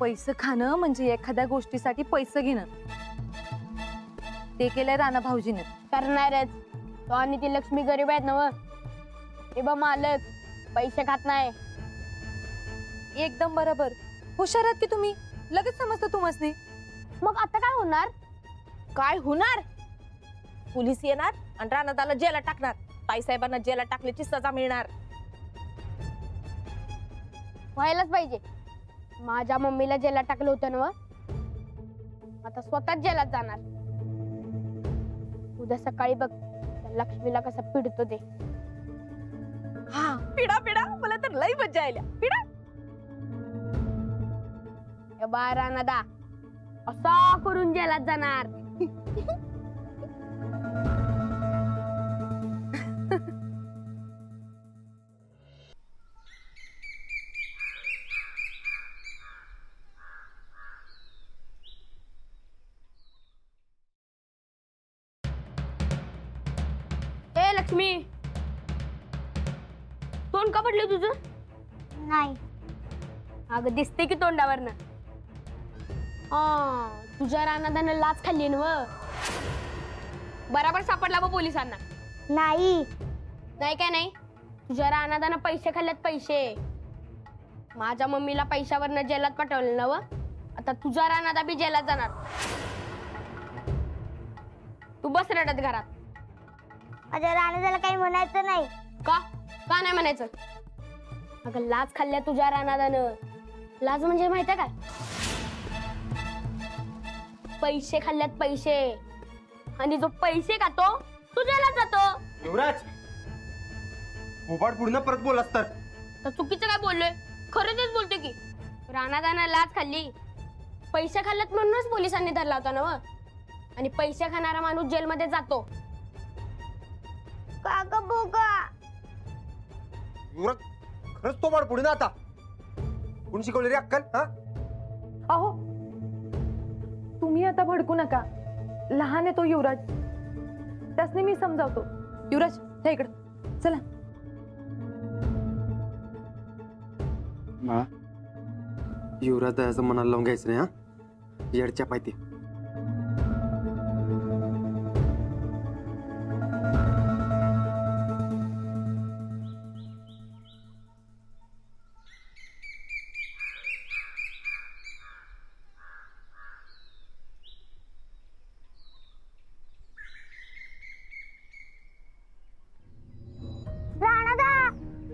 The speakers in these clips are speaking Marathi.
पैसे खाणं म्हणजे एखाद्या गोष्टीसाठी पैसे घेणं, ते केलंय राणा भाऊजीने. करणारच तो. आणि ती लक्ष्मी गरीब आहेत ना. हे बा मालक पैसे खात नाही. एकदम बरोबर. हुशार आहात की तुम्ही, लगेच समजतं तुम्हाला. मग आता काय होणार? काय होणार? पोलीस येणार आणि राणादाला जेला टाकणार. ताईसाहेबांना जेला टाकल्याची सजा मिळणार. व्हायलाच पाहिजे. माझ्या मम्मीला जेलात टाकलं होतं ना, आता स्वतःच जेलात जाणार. उद्या सकाळी बघ त्या लक्ष्मीला कसं पिडतो ते. हा, पिडा पिडा, मला तर लई मज्जा आल्या. पिडा. बा राणादा असा करून जेलात जाणार. ए लक्ष्मी, तोंड का पडलं तुझं? नाही. अगं दिसते की तोंडावरनं. तुझ्या रानादानं लाच खाल्ली ना. बराबर सापडला बा पोलिसांना. नाही. नाही काय नाही? तुझ्या रानादानं पैसे खाल्लेत, पैसे. माझ्या मम्मीला पैशावरनं जेलात पाठवलं ना. आता तुझा रानादा बी जेलात जाणार. तू बस रडत घरात. माझ्या राणादाला काही म्हणायचं नाही. का का नाही म्हणायचं? अगं लाच खाल्ल्या तुझ्या रानादानं. लाज म्हणजे माहितीये काय? पैसे खाल्ल्यात, पैसे. आणि जो पैसे खातो तो जेलात जातो. युवराज, पूर्ण परत बोलास तर चुकीचं काय बोललोय? खरं तेच बोलते की. रानादानं लाच खाल्ली, पैसे खाल्ल्यात म्हणूनच पोलिसांनी धरला होता ना. आणि पैसे खाणारा माणूस जेलमध्ये जातो. काका बोका. युवराज, खरंच तोबाड पुढे ना. आता कोण शिकवले रे अक्कल? हा, अहो तुम्ही आता भडकू नका. लहान आहे तो युवराज, त्यासने मी समजावतो. युवराज हे इकडं चला. युवराज दयाचं मनाला लावून घ्यायचं नाही. हा, येडच्या पायती.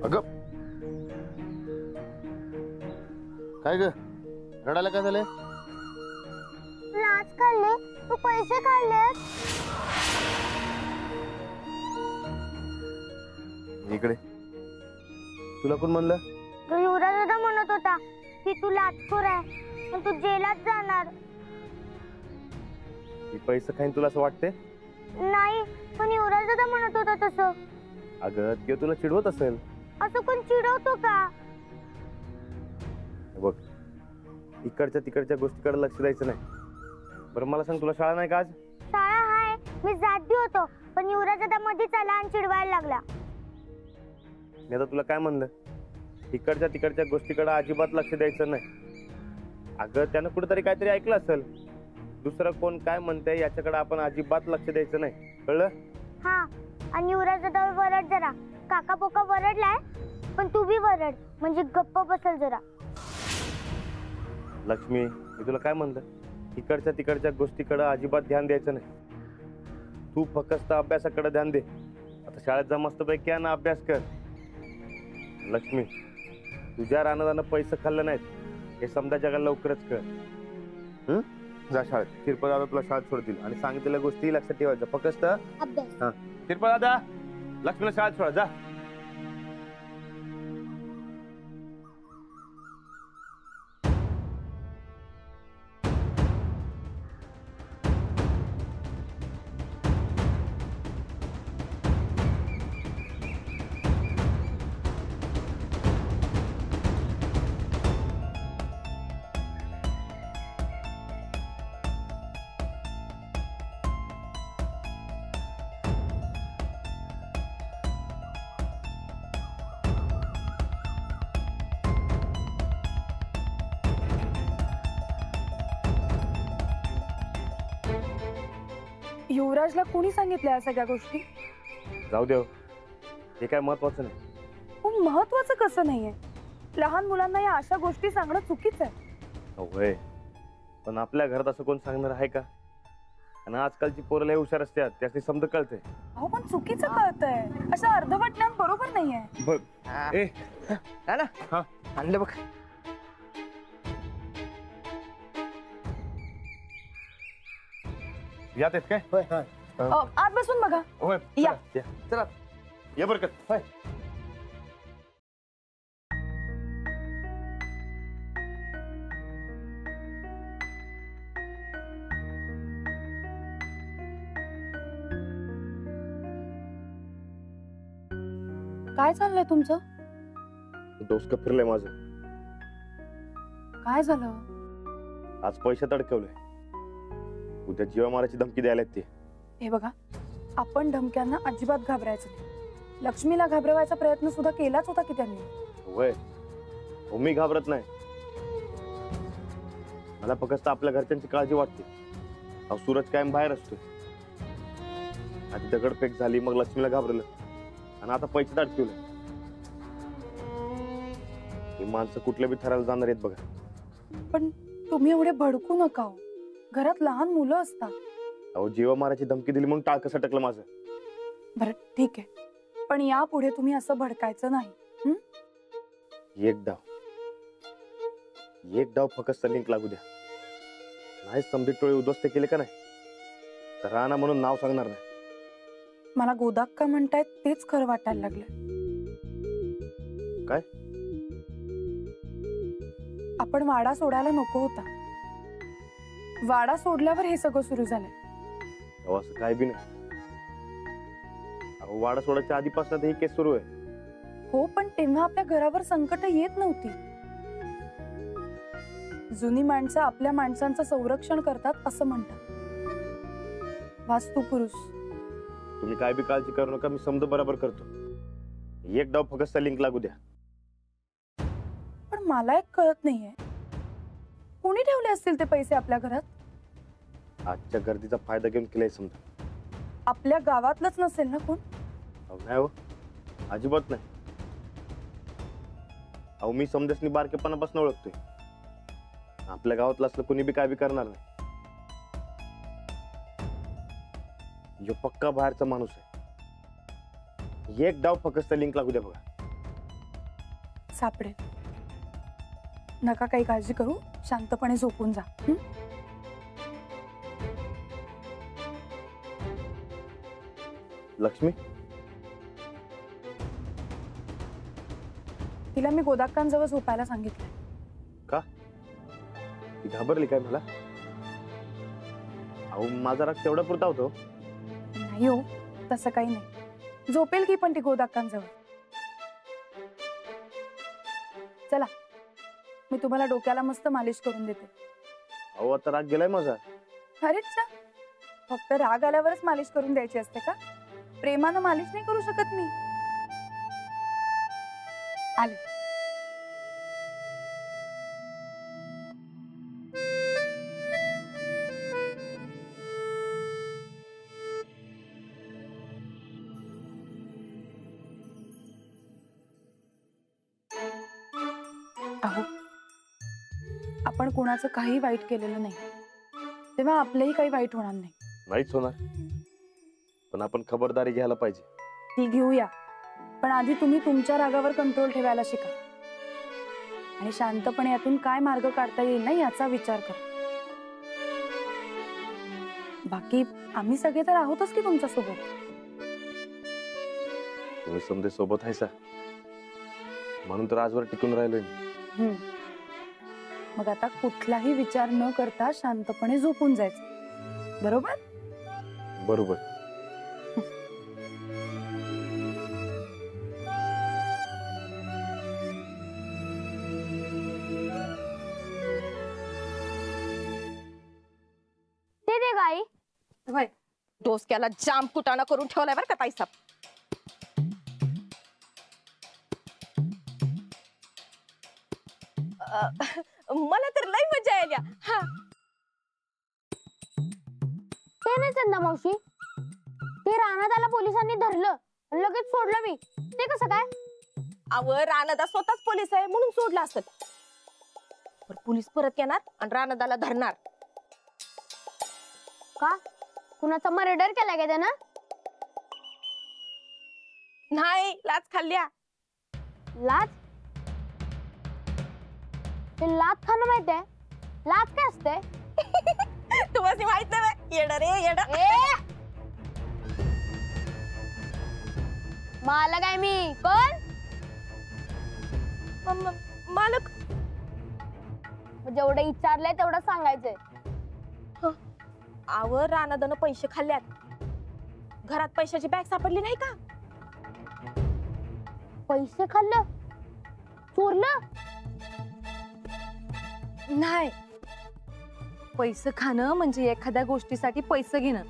अगं काय ग, रडायला काय झालंय? लाच खाल्ले, तू पैसे खाल्ले. इकडे तुला कोण म्हणलं? युवराज दादा म्हणत होता की तू लाचखोर आहे पण तू जेलात जाणार. ही पैसे खाईन तुला असं वाटते? नाही, पण युवराज दादा म्हणत होता तसं. अगं ते तुला चिडवत असेल. असं कोण चिडवतो का? बघ, इकडच्या तिकडच्या गोष्टीकडे लक्ष द्यायचं नाही. बरं मला सांग, तुला शाळा नाही का आज? शाळा हाय, मी जाती होतो, पण युवराज दादा मध्येच आला आणि चिडवायला लागला. मी आता तुला काय म्हणलं? इकडच्या तिकडच्या गोष्टीकडे अजिबात लक्ष द्यायचं नाही. अगं त्यानं कुठेतरी काहीतरी ऐकलं असेल. दुसरं कोण काय म्हणतंय याच्याकडे आपण अजिबात लक्ष द्यायचं नाही, कळलं? हा, आणि युवराज दादा वरड जरा. काका पोका वरडलाय, पण तू बी वरड, म्हणजे गप्प बसल जरा. लक्ष्मी, मी तुला काय म्हणलं? इकडच्या तिकडच्या गोष्टीकडे अजिबात ध्यान द्यायचं नाही. तू फक्त अभ्यासाकडे ध्यान दे. आता शाळेत जा मस्तपैकी आणि अभ्यास कर. लक्ष्मी, तुझ्या रानादानं पैसे खाल्लं नाहीत हे समजा जगाला लवकरच कर. जा शाळेत. तिरपा दादा तुला शाळेत सोडतील आणि सांगितलेल्या गोष्टी लक्षात ठेवायच्या. फक्त अभ्यास. हा, तिरपा दादा लक्ष्मीला शाळेत सोडा, जा. युवराजला कोणी सांगितलं या सगळ्या गोष्टी? जाऊ दे हो. हे काय महत्वाचं नाही. खूप महत्वाचं कसं नाहीये? लहान मुलांना या अशा गोष्टी सांगणं चुकीचं आहे. होय, पण आपल्या घरात असं कोण सांगणार आहे का? आणि आजकालची पोरं लय हुशार असतात, त्याची समज कळते. अहो पण चुकीचं कळतंय. असं अर्धवट ज्ञान बरोबर नाहीये. बघ ए हा ना हा आणलं बघ. यात आहेत काय? होय आत बसून बघा. होय या. चला. ये बरकत. होय. काय चाललंय तुमचं? डोसकं फिरलंय माझं. काय झालं? आज पैशात अडकवलंय. उद्या जीवा मारायची धमकी द्यायला ते. हे बघा, आपण धमक्यांना अजिबात घाबरायचं नाही. लक्ष्मीला घाबरवायचा प्रयत्न सुद्धा केलाच होता की त्यांनी. होय, हो मी घाबरत नाही. मला फक्त आपल्या घरच्यांची काळजी वाटते. अहो सूरज कायम बाहेर असतोय. आधी दगडफेक झाली, मग लक्ष्मीला घाबरलं, आणि आता पैशात अडकवलं. ही माणसं कुठल्या बी थराला जाणार आहेत बघा. पण तुम्ही एवढे भडकू नका हो. घरात लहान मुलं असतात. अहो जीवा मारायची धमकी दिली म्हणून टाळ कसं टकलं माझं. बरं ठीक आहे, पण यापुढे तुम्ही असं भडकायचं नाही. एक डाव फक्त लिंक लागू द्या. नाही समधी टोळे उद्ध्वस्त केले का नाही, तर राणा म्हणून नाव सांगणार नाही. मला गोदाक्का म्हणतायत तेच खरं वाटायला लागलं. काय? आपण वाडा सोडायला नको होता. वाडा सोडल्यावर हे सगळं सुरू झालंय. अहो असं काय बी नाही. अहो वाडा सोडायच्या आधीपासून ही केस सुरू आहे. हो, पण तेव्हा आपल्या घरावर संकट येत नव्हती. जुनी माणसं आपल्या माणसांचं संरक्षण करतात असं म्हणतात. वास्तू पुरुष. तुम्ही काय बी काळजी करू नका, मी समज बरोबर करतो. एक डाव फक्त लिंक लागू द्या. पण मला एक कळत नाहीये, कोणी ठेवले असतील ते पैसे आपल्या घरात? आजच्या गर्दीचा फायदा घेऊन केलाय समजा. आपल्या गावातलंच नसेल ना कोण? अहो नाही हो, अजिबात नाही. अहो मी समजासनी बारकेपणापासून ओळखतोय. आपल्या गावातलं असलं कोणी बी काय बी करणार नाही. यो पक्का बाहेरचा माणूस आहे. एक डाव फक्त लिंक लागू द्या बघा. सापडेल. नका काही काळजी करू, शांतपणे झोपून जा. लक्ष्मी, तिला मी गोदाक्कांजवळ झोपायला सांगितलंय. का? ती घाबरली काय मला? अहो माझा राग तेवढा पुरता होतो. नाही हो, तसं काही नाही. झोपेल की पण ती गोदाक्कांजवळ. चला, मी तुम्हाला डोक्याला मस्त मालिश करून देते. अहो आता राग गेलाय माझा. अरेच, फक्त राग आल्यावरच मालिश करून द्यायची असते का? प्रेमानं मालिश नाही करू शकत मी. आले. अहो, आपण कोणाचं काही वाईट केलेलं नाही, तेव्हा आपलंही काही वाईट होणार नाही. नाहीच होणार, पण आपण खबरदारी घ्यायला पाहिजे. ती घेऊया, पण आधी तुम्ही तुमच्या रागावर कंट्रोल ठेवायला शिका. आणि शांतपणे यातून काय मार्ग काढता येईल ना याचा विचार करा. बाकी आम्ही सगळे तर आहोतच की तुमच्या सोबत. तुम्ही समजे सोबत आहे सा, म्हणून तर आजवर टिकून राहिलोय. मग आता कुठलाही विचार न करता शांतपणे झोपून जायचं. बरोबर? बरोबर. ते दे गाई. होय. डोसक्याला जाम कुटाणा करून ठेवलाय बरं का ताईसाब. मला तर लई मजा आली. हा ते नाही चंदा मावशी, ते रानादाला पोलिसांनी धरलं आणि लगेच सोडलं मी. ते कसं काय? अव राणादा स्वतःच पोलीस आहे म्हणून सोडला असत. पण पोलीस परत येणार आणि राणादाला धरणार. का? कुणाचा मर्डर केलाय का त्यानं? नाही, लाच खाल्ल्या. लाच? ते लाच खाणं माहित आहे? लाच काय असते? तुम्हाला माहित नाही? येडा रे येडा. मालक आहे मी. कोण? मालक. जेवढं विचारलंय तेवढं सांगायचंय. आव राणादानं पैसे खाल्ल्यात. घरात पैशाची बॅग सापडली नाही का? पैसे खाल्लं? चोरलं? नाही, पैसे खाणं म्हणजे एखाद्या गोष्टीसाठी पैसे घेणं.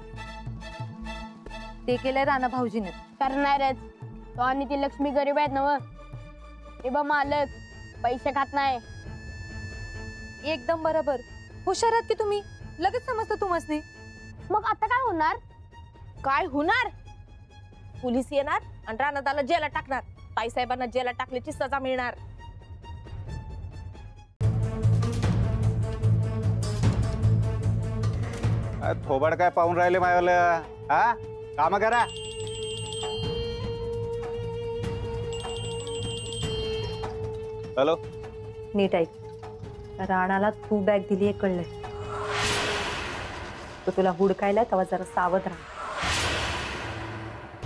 ते केलंय राणा भाऊजीने. करणारच. तो आणि ती लक्ष्मी गरीब आहेत ना. ए बा मालक, पैसे खात नाही. एकदम बरोबर. हुशार आहात की तुम्ही, लगेच समजतं तुम्हाला. मग आता काय होणार? काय होणार? पोलीस येणार आणि राणादाला जेला टाकणार. ताईसाहेबांना जेला टाकल्याची सजा मिळणार. थोबाड काय पाहून राहिले मायवालं? हा, काम करा. हॅलो, नीट ऐक. राणाला तू बॅग दिली हे कळलंय. तो तुला हुडकायला तेव्हा जरा सावध राहा.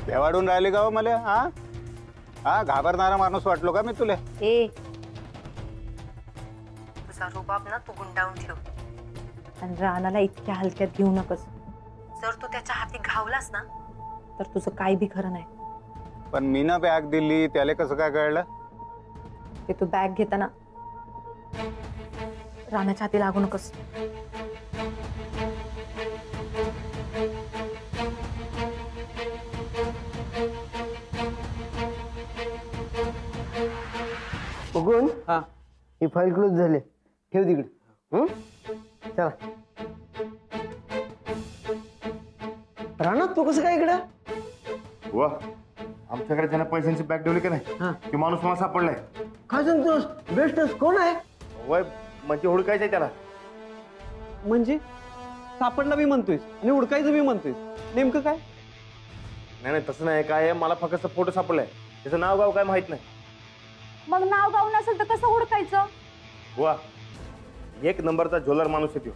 बेवाडून राहिले का हो मला? हा हा, घाबरणारा माणूस वाटलो का मी तुला? ए, तुझा रुबाब ना तू गुंडाळून ठेव आणि राणाला इतक्या हलक्यात घेऊ नकस. जर तू त्याच्या हाती घावलास ना तर तुझं काही बी खरं नाही. पण मी ना बॅग दिली, त्याला कसं काय कळलं? ते तू बॅग घेताना राणाच्या हाती लागू नकस. बघून हा, ही फाईल क्लोज झाली. ठेव तिकडे. चला. राणा, तू कसं काय इकडं? वा, आमच्याकडे त्यानं पैशांची बॅग ठेवली का नाही? हा. की माणूस मला सापडलाय. काय सांगतोस? बेस्टच कोण आहे? वय म्हणजे हुडकायचंय त्याला. म्हणजे सापडला मी म्हणतोय आणि उडकायचं मी म्हणतोय, नेमकं काय? नाही नाही, तसं नाही. काय आहे, मला फक्त फोटो सापडलाय. त्याचं नाव गाव काय माहित नाही. मग नाव गाव नसेल तर कसं हुडकायचं? वा, एक नंबरचा झोलर माणूस आहे तो.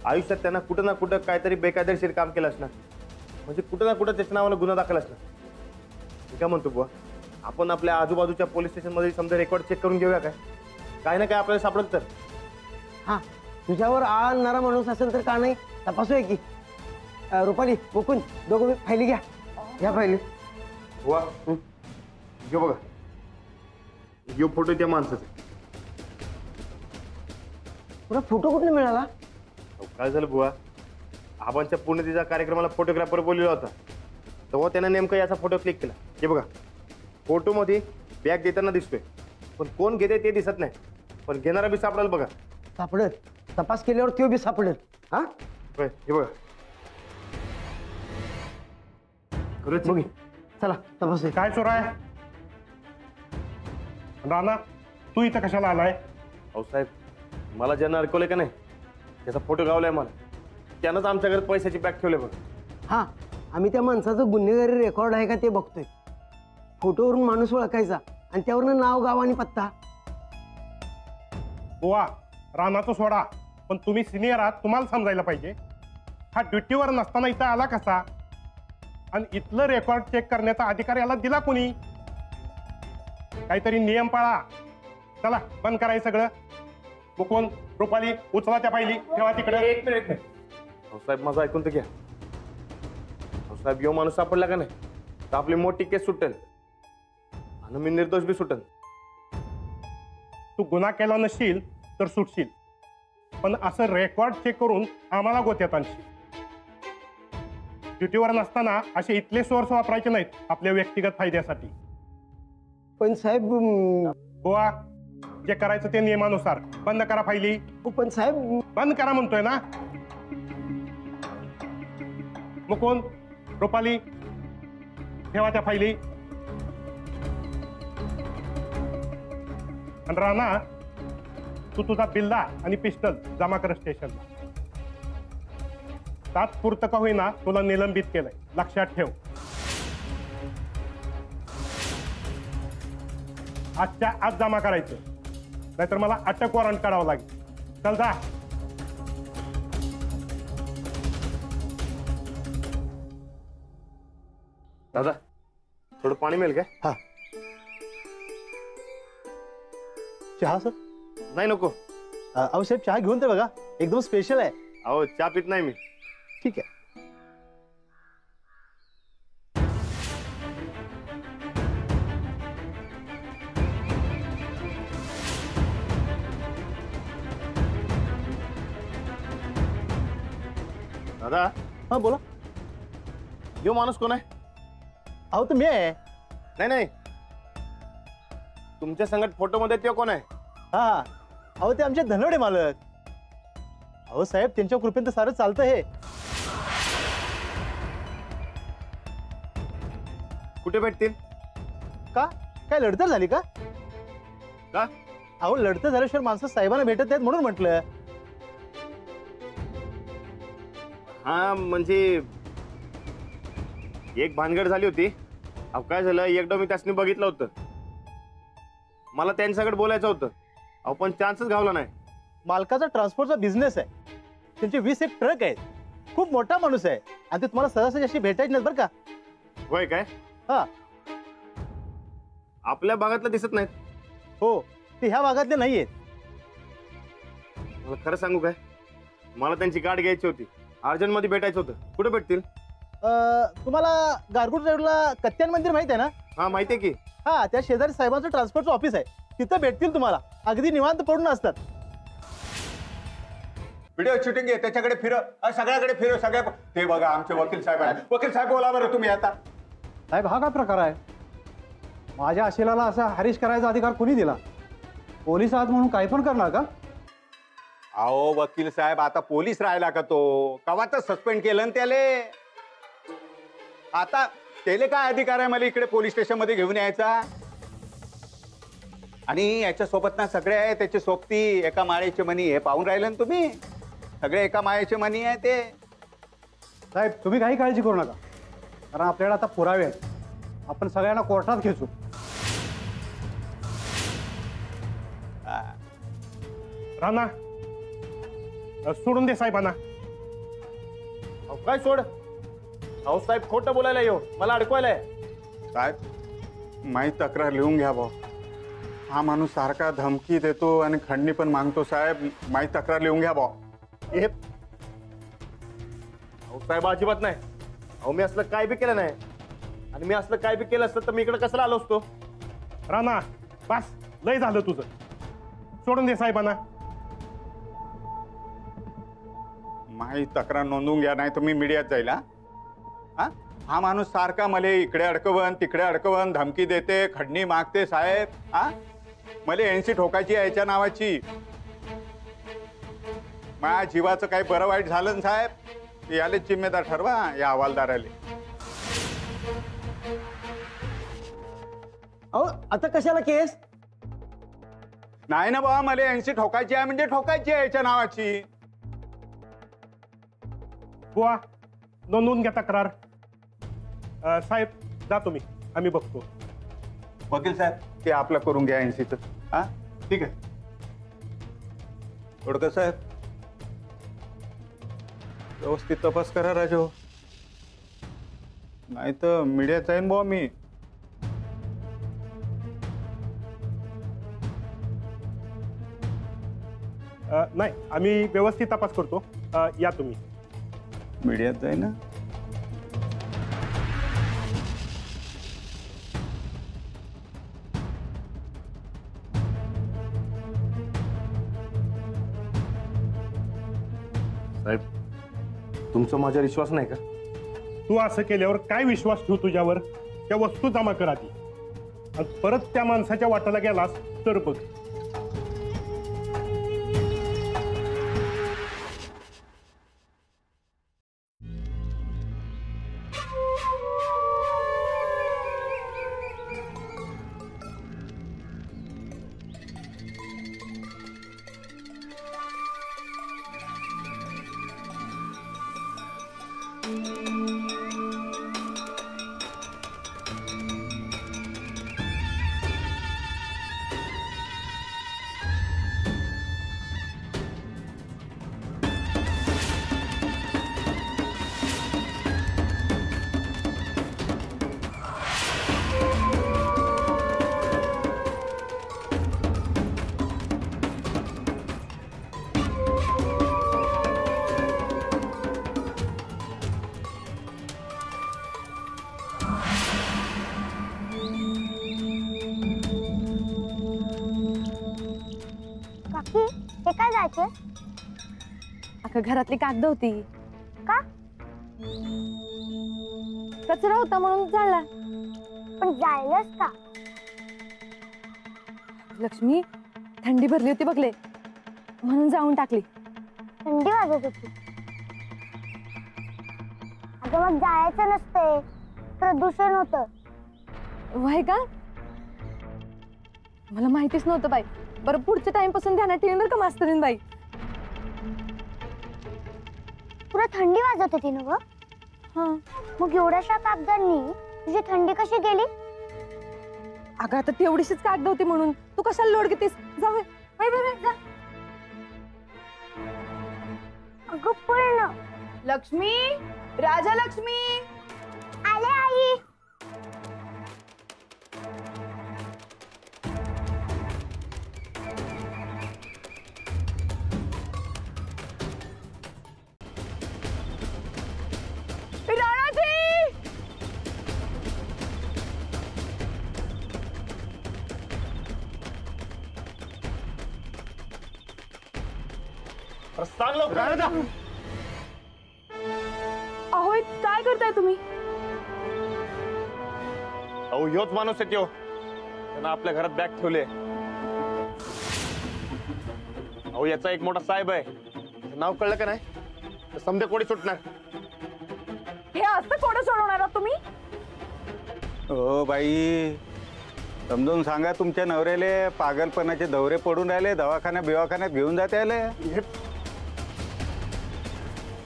आयुष्यात त्यांना कुठं ना कुठं काहीतरी बेकायदेशीर काम केलं असणार. म्हणजे कुठं ना कुठं त्याच्या नावाला गुन्हा दाखल असणार. मी काय म्हणतो बुवा, आपण आपल्या आजूबाजूच्या पोलीस स्टेशनमध्ये समजा रेकॉर्ड चेक करून घेऊया काय? काय ना काय आपल्याला सापडत तर. हा, तुझ्यावर आळ आणणारा माणूस असेल तर का नाही तपासूया की. रुपाली, मुकुंद, दोघं फायली घ्या. घ्या फायली. वा, घेऊ बघा. यो फोटो त्या माणसाचा. तुला फोटो कुठे मिळाला? काय झालं बुवा, आबांच्या पुण्यतिथीच्या कार्यक्रमाला फोटोग्राफर बोललेला होता. तेव्हा त्यानं नेमकं याचा फोटो क्लिक केला. हे बघा, फोटोमध्ये बॅग देताना दिसतोय, पण कोण घेते ते दिसत नाही. पण घेणारा बी सापडेल बघा. सापडेल. तपास केल्यावर तो बी सापडेल. हा, होय, हे बघा. खरंच बघी. चला तपासूया. काय चोर आहे? राणा, तू इथं कशाला आलाय? अहो साहेब, मला ज्यांना अडकवलंय का नाही त्याचा फोटो गावलाय मला. त्यानंच आमच्या घरात पैशाची बॅग ठेवले बघा. हा, आम्ही त्या माणसाचं गुन्हेगारी रेकॉर्ड आहे का ते बघतोय. फोटोवरून माणूस ओळखायचा आणि त्यावरनं नाव, गाव आणि पत्ता. बुवा, राणाचं सोडा, पण तुम्ही सिनियर आहात, तुम्हाला समजायला पाहिजे. हा ड्युटीवर नसताना इथं आला कसा? आणि इथलं रेकॉर्ड चेक करण्याचा अधिकार याला दिला कोणी? काहीतरी नियम पाळा. चला, बंद करायचं सगळं. मुकुंद, रुपाली, उचला त्या फायली, ठेवा तिकडे. एक मिनिट. अहो साहेब, माझं ऐकून तर घ्या. अहो साहेब, यो माणूस सापडला का नाही तर आपली मोठी केस सुटेल आणि मी निर्दोष बी सुटेल. तू गुन्हा केला नसशील तर सुटशील, पण असं रेकॉर्ड चेक करून आम्हाला गोत्यात आणशील. ड्युटीवर नसताना असे इथले सोर्स वापरायचे नाहीत आपल्या व्यक्तिगत फायद्यासाठी. पण साहेब, बुवा, जे करायचं ते नियमानुसार. बंद करा फायली. पण साहेब, बंद करा म्हणतोय ना. मुकुंद, रुपाली, ठेवा त्या फायली. आणि राणा, तू तुझा बिल्ला आणि पिस्टल जमा कर स्टेशनला. तात्पुरतं का होईना तुला निलंबित केलंय, लक्षात ठेव. आजच्या आज जमा करायचं, नाहीतर मला अटक वॉरंट करावं लागेल. चल जा. दादा थोडं पाणी मिळेल काय? हा. चहा सर? नाही नको. अहो साहेब चहा घेऊन ते बघा, एकदम स्पेशल आहे. अहो चहा पित नाही मी. ठीक आहे. दादा. हा बोला. यो माणूस कोण आहे? अहो तर मी आहे. नाही नाही, तुमच्या संगत फोटो मध्ये तो कोण आहे? हा अहो ते आमचे धनवडे मालक. अहो साहेब त्यांच्या कृपेने तर सारं चालतं हे. कुठे भेटतील? का काय लढतर झाली का? का? अहो लढतं झाल्याशिवाय माणसं साहेबांना भेटत नाहीत म्हणून म्हटलं. हा म्हणजे एक भानगड झाली होती. अहो काय झालं, एकदा मी त्यासनी बघितलं होतं. मला त्यांच्याकडे बोलायचं होतं. अहो पण चान्सच घावला नाही. मालकाचा ट्रान्सपोर्टचा बिझनेस आहे. त्यांचे 20 एक ट्रक आहेत. खूप मोठा माणूस आहे आणि ते तुम्हाला सहजासहजी अशी भेटायची नाहीत बरं का. होय काय? हा. आपल्या भागातलं दिसत नाहीत. हो ते ह्या भागातले नाही आहेत. मला खरं सांगू काय, मला त्यांची गाठ घ्यायची होती. अर्जंट मध्ये भेटायचं होतं. कुठे भेटतील? तुम्हाला गारगोट रोडला कत्यान मंदिर माहित आहे ना? हा माहिती आहे की. हा त्या शेजारी साहेबांचं ट्रान्सपोर्टचं ऑफिस आहे. तिथं भेटतील तुम्हाला. अगदी निवांत पडून असतात. व्हिडिओ शूटिंग आहे त्याच्याकडे फिरव, सगळ्याकडे फिरव. सगळ्या ते बघा आमचे वकील साहेब आहेत. वकील साहेब बोला बरं तुम्ही आता. साहेब हा काय प्रकार आहे? माझ्या अशिलाला असा हरीश करायचा अधिकार कोणी दिला? पोलीस आहात म्हणून काही पण करणार का? अहो वकील साहेब आता पोलीस राहिला का तो? कवाच सस्पेंड केलं ना त्याले. आता त्याले काय अधिकार आहे मला इकडे पोलीस स्टेशन मध्ये घेऊन यायचा? आणि याच्या सोबत ना सगळे आहे त्याची सोबती एका माळेचे मनी. हे पाहून राहिले ना तुम्ही, सगळे एका माळेचे मनी आहे ते. साहेब तुम्ही काही काळजी करू नका, कारण आपल्याला आता पुरावे आहेत. आपण सगळ्यांना कोर्टात खेचू. राणा सोडून दे साहेबांना. अहो काय सोड? अहो साहेब खोटं बोलायला येऊ, मला अडकवायला आहे. साहेब माझी तक्रार लिहून घ्या भाऊ. हा माणूस सारखा धमकी देतो आणि खंडणी पण मागतो. साहेब माझी तक्रार लिहून घ्या भाऊ. अहो साहेब अजिबात नाही. अहो मी असलं काय बी केलं नाही. आणि मी असलं काय बी केलं असतं तर मी इकडे कशाला आलो असतो? राणा बस, लय झालं तुझं. सोडून दे साहेबांना. माझी तक्रार नोंदवून घ्या, नाही तर मी मीडियात जाईल. हा माणूस सारखा मला इकडे अडकवन तिकडे अडकवन धमकी देते, खंडणी मागते. साहेब मला एनसी ठोकायची आहे याच्या नावाची. माझ्या जीवाचं काही बरं वाईट झालं ना साहेब, याले जिम्मेदार ठरवा या हवालदाराले. अहो आता कशाला केस? नाही ना बाबा, मला एनसी ठोकायची आहे म्हणजे ठोकायची आहे याच्या नावाची. बुवा नोंदवून घ्या तक्रार. साहेब जा तुम्ही, आम्ही बघतो. वकील साहेब ते आपलं करून घ्या एनसीचं. ठीक आहे. थोडं साहेब व्यवस्थित तपास करा राजू, नाही तर मीडियात जाईन बुवा मी. नाही आम्ही व्यवस्थित तपास करतो. या तुम्ही. मीडियात जाईन ना. साहेब तुमचा माझ्यावर विश्वास नाही का? तू असं केल्यावर काय विश्वास ठेवू तुझ्यावर? त्या वस्तू जमा कर आधी, आणि परत त्या माणसाच्या वाटाला गेलास तर बघ. काकी हे काय जायचंय? अगं घरातली कागद होती. का? कचरा होता म्हणून जाळला. पण जायलाच का? लक्ष्मी, थंडी भरली होती बघले म्हणून जाऊन टाकली. थंडी वाजत होती. अगं मग जायचं नसतंय, प्रदूषण होतं. वय का? मला माहितीच नव्हतं बाई. बरं पुढच्या टाइम पासून ध्यानात ठेवीन बरं का मास्तरीन बाई. तुला थंडी वाजत होती ना ग? हा. मग एवढ्याशा कागदांनी तुझी थंडी कशी गेली? अगं आता तेवढीशीच कागद होती म्हणून तू कशाला लोड घेतेस? जाऊ बाई बाई जा. अगं पण लक्ष्मी, राजा लक्ष्मी, आले आई. सांग लवकर. अहो काय करताय तुम्ही? अहो ह्योच माणूस आहे त्यो. त्यानं आपल्या घरात बॅग ठेवले. अहो याचा एक मोठा साहेब आहे. नाव कळलं का नाही? तर समजे कोणी सुटणार. हे असं कोण सोडवणार आहात तुम्ही? ओ बाई, समजून सांगा तुमच्या नवऱ्याले. पागलपणाचे दौरे पडून राहिले. दवाखान्यात बिवाखान्यात घेऊन जाते आले.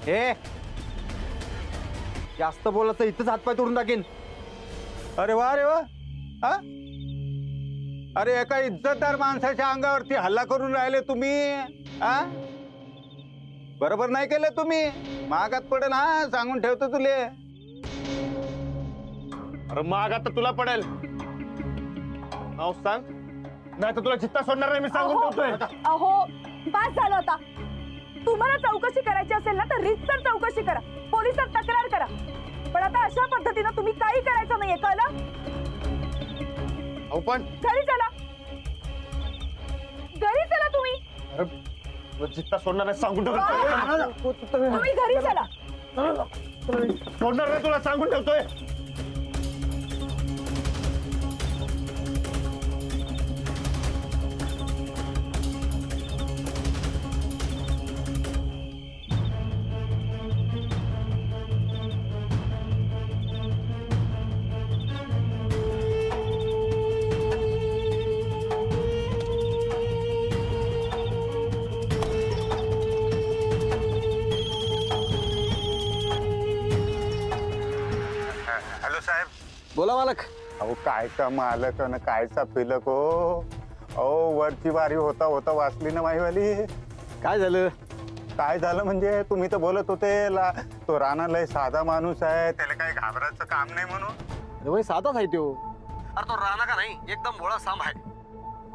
हे जास्त बोलत तर इथंच हातपाय तोडून टाकेन. अरे वा रे वा. हा? अरे एका इज्जतदार माणसाच्या अंगावरती हल्ला करून राहिले तुम्ही. हा? बरोबर नाही केलं तुम्ही. महागात पडेल. हा सांगून ठेवतो तुले. अरे माग आता तुला पडेल. नाव सांग, नाही तर तुला जित्ता सोडणार नाही. मी सांगून ठेवतोय. अहो पास झालं आता. तुम्हाला चौकशी करायची असेल ना तर रीतसर चौकशी करा. पोलिसात तक्रार करा. पण आता अशा पद्धतीनं तुम्ही काही करायचं नाहीये, कळलं? अहो पण घरी चला. घरी चला तुम्ही. तुला जित्ता सोडणार नाही सांगून ठेवतोय. तुम्ही घरी चला. सोडणार नाही तुला सांगून ठेवतोय. हॅलो साहेब. बोला मालक. अहो कायचा मालक आणि कायचा फिलक हो. अहो वरची बारी होता होता वाचली ना माईवाली. काय झालं? काय झालं म्हणजे तुम्ही तर बोलत होते तो राणा लय साधा माणूस आहे. त्याला काही घाबरायचं काम नाही म्हणून. अरे साधाच आहे तो. अरे तो राणा का नाही एकदम भोळा सांब आहे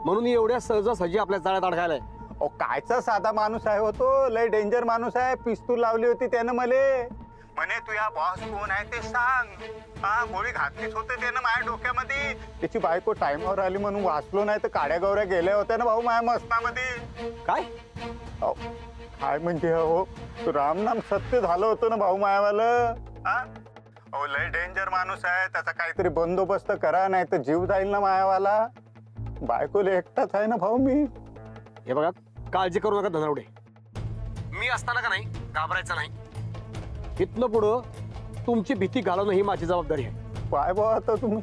म्हणून एवढ्या सहजासहजी आपल्या जाळ्यात अडकायलाय. अहो कायचा साधा माणूस आहे हो तो. लय डेंजर माणूस आहे. पिस्तूल लावली होती त्यानं मले. म्हणे तुझ्या बॉस कोण आहे ते सांग. हा गोळी घातलीच होते त्यानं माझ्या डोक्यामध्ये. त्याची बायको टाइमवर आली म्हणून वाचलो, नाही तर काड्या गौऱ्या गेल्या होत्या ना भाऊ माझ्या मस्तामध्ये. काय? अहो काय म्हणजे हो, रामनाम सत्य झालं होतं ना भाऊ मायावालं. अहो लय डेंजर माणूस आहे. त्याचा काहीतरी बंदोबस्त करा, नाही तर जीव जाईल ना मायावाला. बायकोला एकटाच आहे ना भाऊ मी. हे बघा, काळजी करू नका धनावडे. मी असताना का नाही घाबरायचं नाही. इथनं पुढं तुमची भीती घालवणं ही माझी जबाबदारी आहे. काय भाऊ आता तुम्ही.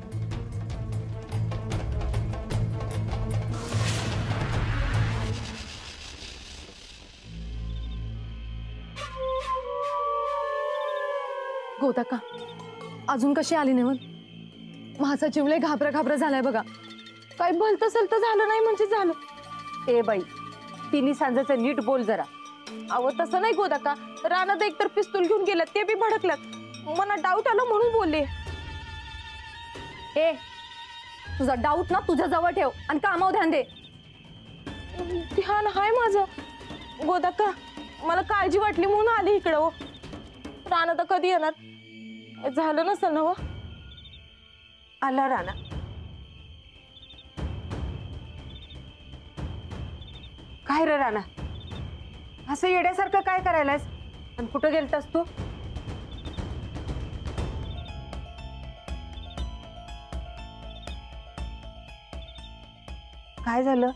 गोदा अजून कशी आली नाही मग माझा जीव लय घाबरा घाबरा झालाय बघा. काय भलतं सलतं झालं नाही म्हणजे झालं. ए बाई तिन्ही सांजाचं नीट बोल जरा. अहो तसं नाही गोदा रानात एकतर पिस्तूल घेऊन गेल्यात ते बी भडकल्यात. मला डाऊट आला म्हणून बोलले. ए तुझा डाऊट ना तुझ्या जवळ ठेव आणि कामावर ध्यान दे. ध्यान हाय माझं गोदा मला काळजी वाटली म्हणून आली इकडं. हो राणा कधी येणार झालं नसेल ना. हो आला राणा. काय रे राणा असं येड्यासारखं काय करायलास आणि कुठं गेलतास तू? काय झालं?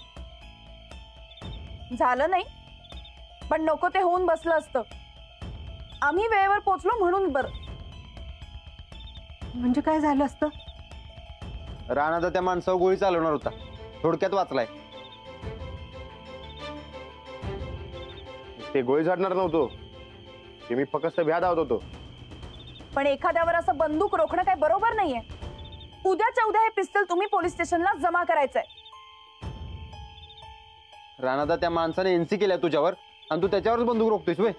झालं नाही पण नको ते होऊन बसलं असतं. आम्ही वेळेवर पोचलो म्हणून बरं. म्हणजे काय झालं असतं? राणा त्या माणसावर गोळी चालवणार होता, थोडक्यात वाचलाय. ते गोळी झाडणार नव्हतो, ते मी फक्त भ्या धावत होतो. पण एखाद्यावर असं बंदूक रोखणं काय बरोबर नाहीये. उद्याच्या उद्या हे पिस्तल तुम्ही पोलीस स्टेशनला जमा करायचंय. राणा त्या माणसाने एनसी केल्या तुझ्यावर आणि तू त्याच्यावरच बंदूक रोखतोयस वे.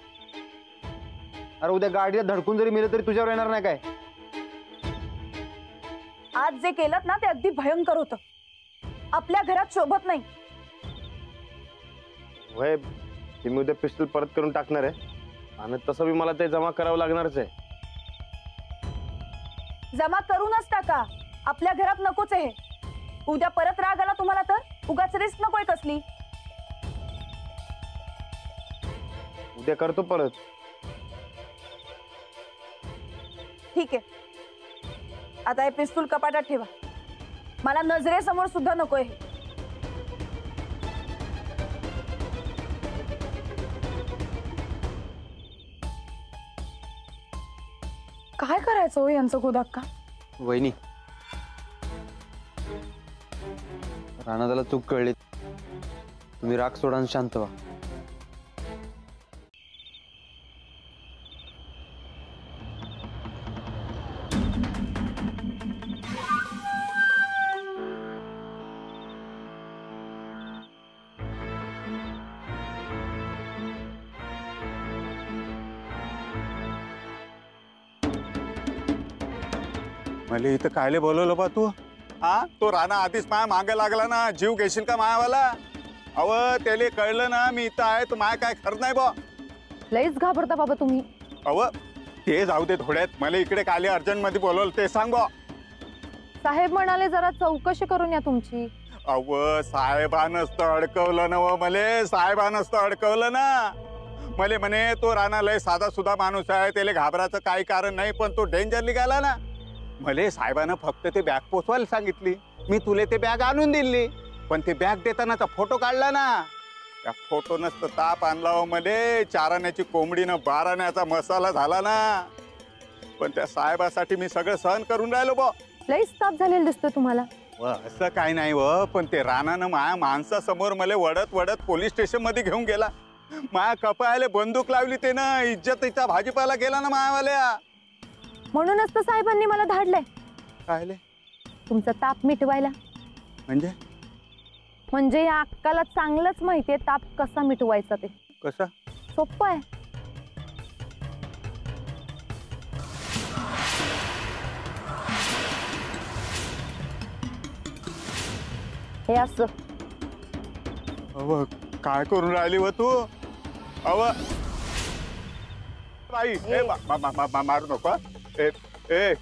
अरे उद्या गाडीला धडकून जरी मेलं तरी तुझ्यावर येणार नाही काय? आज जे केलं ना ते अगदी भयंकर होतं. आपल्या घरात शोभत नाही. वय ते मी उद्या पिस्टल परत करून टाकणार आहे आणि तसं बी मला ते जमा करावं लागणारच आहे. जमा करूनच टाका. आपल्या घरात नकोच आहे. उद्या परत राग आला तुम्हाला तर उगाच रिस्क नकोय कसली. उद्या करतो परत. ठीक आहे आता हे पिस्तूल कपाटात ठेवा. मला नजरेसमोर सुद्धा नकोय. काय करायचं हो यांचं गोदाक्का? वहिनी राणादाला चूक कळली. तुम्ही राग सोडा आणि शांत व्हा. मला इथं कायले बोलवलं बा तू? हा तो राणा आधीच माया मागे लागला ना. जीव घेशील का मायावाला? अव त्याला कळलं ना मी इथं आहे तर माया काय खरं नाही बा. लईच घाबरता बाबा तुम्ही. अव ते जाऊ दे थोड्यात. मला इकडे काले अर्जंट मध्ये बोलवलं ते सांग बा. साहेब म्हणाले जरा चौकशी करून या तुमची. अव साहेबानच तर अडकवलं ना. मले साहेबानच तर अडकवलं ना. मले म्हणे तो राणा लय साधा सुधा माणूस आहे, त्याला घाबराचं काही कारण नाही, पण तो डेंजर निघाला ना. मले साहेबानं फक्त ते बॅग पोचवायला सांगितली. मी तुले ते बॅग आणून दिली, पण ते बॅग देताना फोटो काढला ना. त्या फोटो नसतं ताप आणला हो मले. 4 आण्याची कोंबडीनं 12 आण्याचा मसाला झाला ना. पण त्या साहेबासाठी मी सगळं सहन करून राहिलो बा. लईच ताप झालेला दिसतोय तुम्हाला. असं काय नाही व, पण ते राणानं माया माणसासमोर मला वडत वडत पोलीस स्टेशन मध्ये घेऊन गेला. माया कपायाला बंदूक लावली ते ना. इज्जतीचा भाजीपाला गेला ना मायावाल्या. म्हणूनच तर साहेबांनी मला धाडलंय. कायले? तुमचा ताप मिटवायला. म्हणजे या अक्काला चांगलंच माहितीये ताप कसा मिटवायचा ते. कसा? सोपं आहे. हे असं. अव काय करून राहिली व तू? अव बाई ए मारू नको. ए ए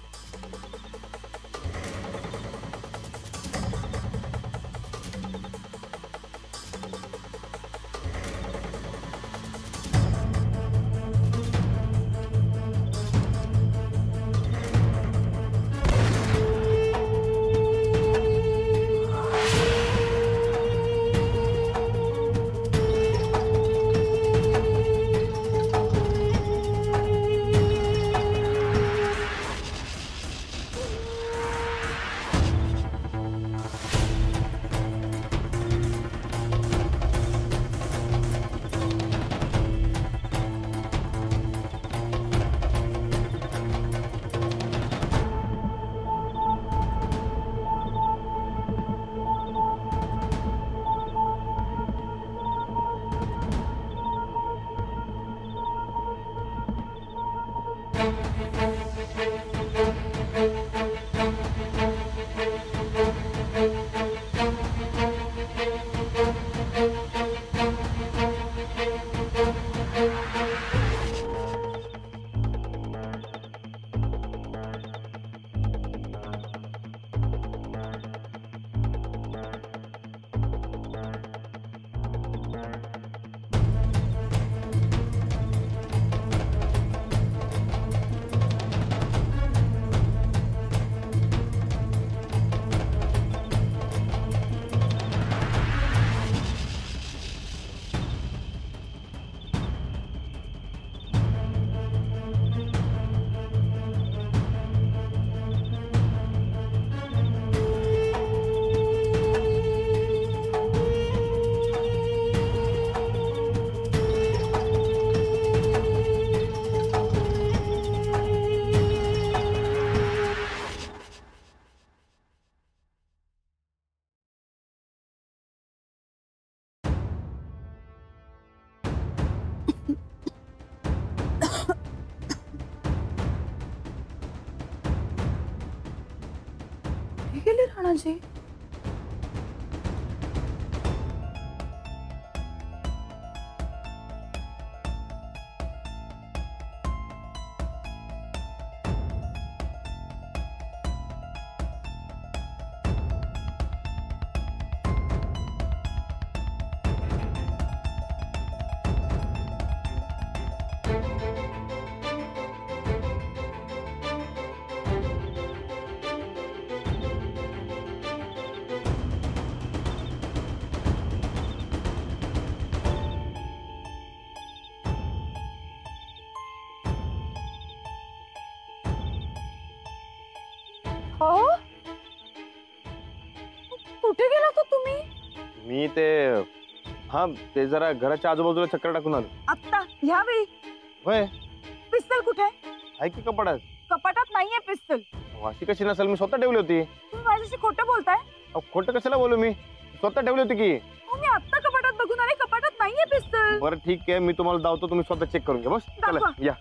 गेले राणाजी. कुठे गेला होता तुम्ही? मी ते जरा घराच्या आजूबाजूला चक्कर टाकून आलो. आत्ता ह्यावेळी? होय. पिस्तल कुठे? आहे की कपाटात. कपाटात नाहीये पिस्तल. अशी कशी नसेल, मी स्वतः ठेवली होती. तुम्ही माझ्याशी खोटं बोलताय? खोटं कशाला बोलू, मी स्वतः ठेवली होती की. मी आत्ता कपाटात बघून आले, कपाटात नाहीये पिस्तल. बरं ठीक आहे, मी तुम्हाला दावतो, तुम्ही स्वतः चेक करून घ्या. बस चला दाखवा. या.